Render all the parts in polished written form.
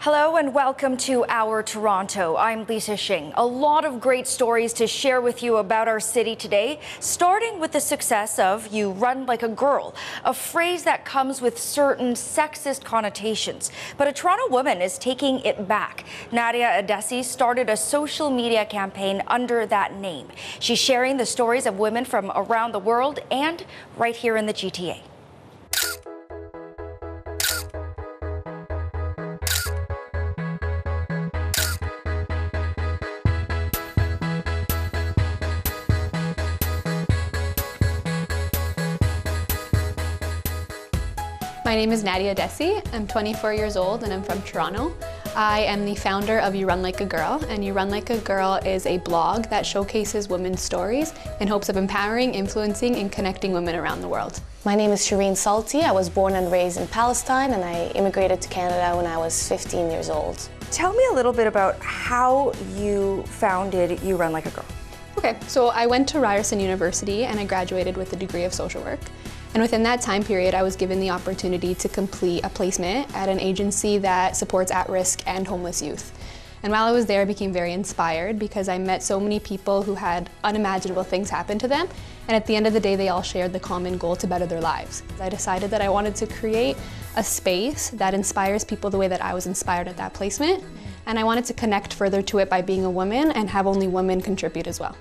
Hello and welcome to Our Toronto. I'm Lisa Shing. A lot of great stories to share with you about our city today, starting with the success of "You Run Like a Girl," a phrase that comes with certain sexist connotations. But a Toronto woman is taking it back. Nadia Adesi started a social media campaign under that name. She's sharing the stories of women from around the world and right here in the GTA. My name is Nadia Adesi. I'm 24 years old and I'm from Toronto. I am the founder of You Run Like a Girl, and You Run Like a Girl is a blog that showcases women's stories in hopes of empowering, influencing, and connecting women around the world. My name is Shireen Salti. I was born and raised in Palestine, and I immigrated to Canada when I was 15 years old. Tell me a little bit about how you founded You Run Like a Girl. Okay, so I went to Ryerson University and I graduated with a degree of social work. And within that time period, I was given the opportunity to complete a placement at an agency that supports at-risk and homeless youth. And while I was there, I became very inspired because I met so many people who had unimaginable things happen to them. And at the end of the day, they all shared the common goal to better their lives. I decided that I wanted to create a space that inspires people the way that I was inspired at that placement. And I wanted to connect further to it by being a woman and have only women contribute as well.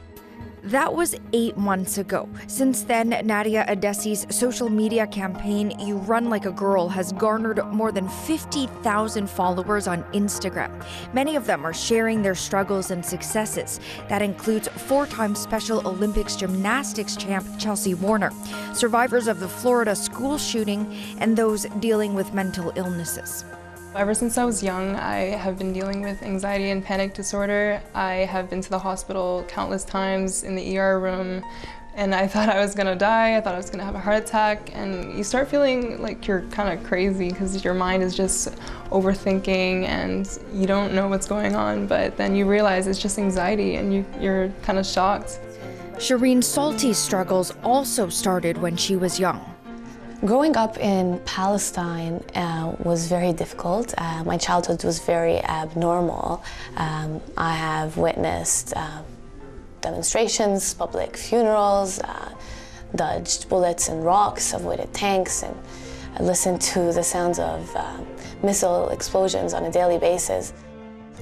That was 8 months ago. Since then, Nadia Adesi's social media campaign, You Run Like a Girl, has garnered more than 50,000 followers on Instagram. Many of them are sharing their struggles and successes. That includes 4-time Special Olympics gymnastics champ Chelsea Warner, survivors of the Florida school shooting, and those dealing with mental illnesses. Ever since I was young, I have been dealing with anxiety and panic disorder. I have been to the hospital countless times in the ER room, and I thought I was gonna die. I thought I was gonna have a heart attack, and you start feeling like you're kind of crazy because your mind is just overthinking and you don't know what's going on, but then you realize it's just anxiety and you're kind of shocked. Shireen Salti's struggles also started when she was young. Growing up in Palestine was very difficult. My childhood was very abnormal. I have witnessed demonstrations, public funerals, dodged bullets and rocks, avoided tanks, and I listened to the sounds of missile explosions on a daily basis.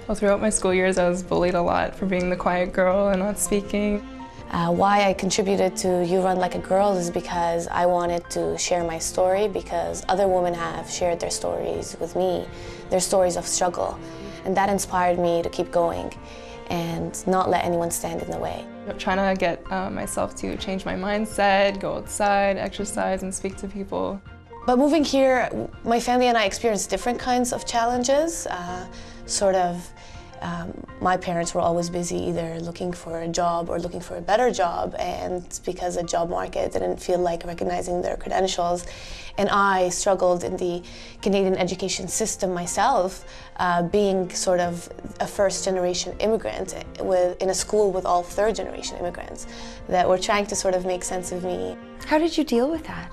Well, throughout my school years, I was bullied a lot for being the quiet girl and not speaking. Why I contributed to You Run Like a Girl is because I wanted to share my story, because other women have shared their stories with me, their stories of struggle. And that inspired me to keep going and not let anyone stand in the way. I'm trying to get myself to change my mindset, go outside, exercise, and speak to people. But moving here, my family and I experienced different kinds of challenges. My parents were always busy either looking for a job or looking for a better job, and because the job market didn't feel like recognizing their credentials, and I struggled in the Canadian education system myself, being sort of a first-generation immigrant in a school with all third-generation immigrants that were trying to sort of make sense of me. How did you deal with that?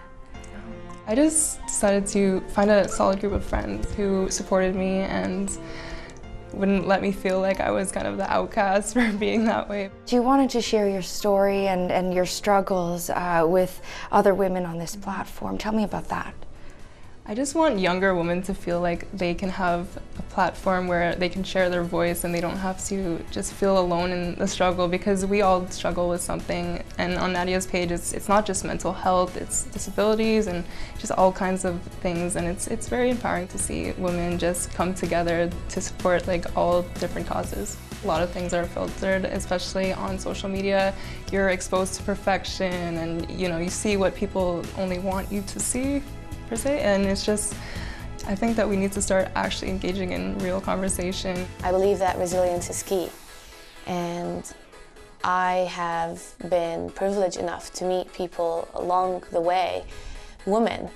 I just decided to find a solid group of friends who supported me and wouldn't let me feel like I was kind of the outcast for being that way. You wanted to share your story and your struggles with other women on this platform. Tell me about that. I just want younger women to feel like they can have a platform where they can share their voice and they don't have to just feel alone in the struggle, because we all struggle with something. And on Nadia's page, it's not just mental health, it's disabilities and just all kinds of things. And it's very empowering to see women just come together to support like all different causes. A lot of things are filtered, especially on social media. You're exposed to perfection and you see what people only want you to see, per se, and it's just, I think that we need to start actually engaging in real conversation. I believe that resilience is key, and I have been privileged enough to meet people along the way, women,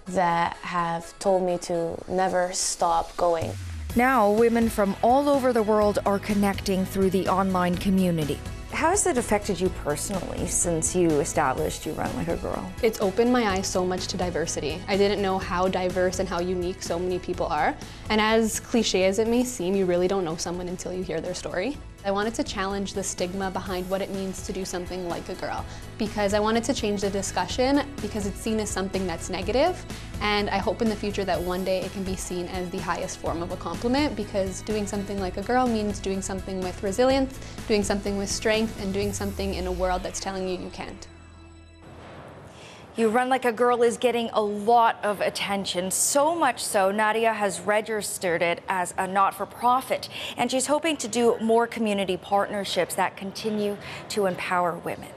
that have told me to never stop going. Now, women from all over the world are connecting through the online community. How has it affected you personally since you established You Run Like a Girl? It's opened my eyes so much to diversity. I didn't know how diverse and how unique so many people are. And as cliche as it may seem, you really don't know someone until you hear their story. I wanted to challenge the stigma behind what it means to do something like a girl, because I wanted to change the discussion because it's seen as something that's negative, and I hope in the future that one day it can be seen as the highest form of a compliment, because doing something like a girl means doing something with resilience, doing something with strength, and doing something in a world that's telling you you can't. You Run Like a Girl is getting a lot of attention, so much so Nadia has registered it as a not-for-profit, and she's hoping to do more community partnerships that continue to empower women.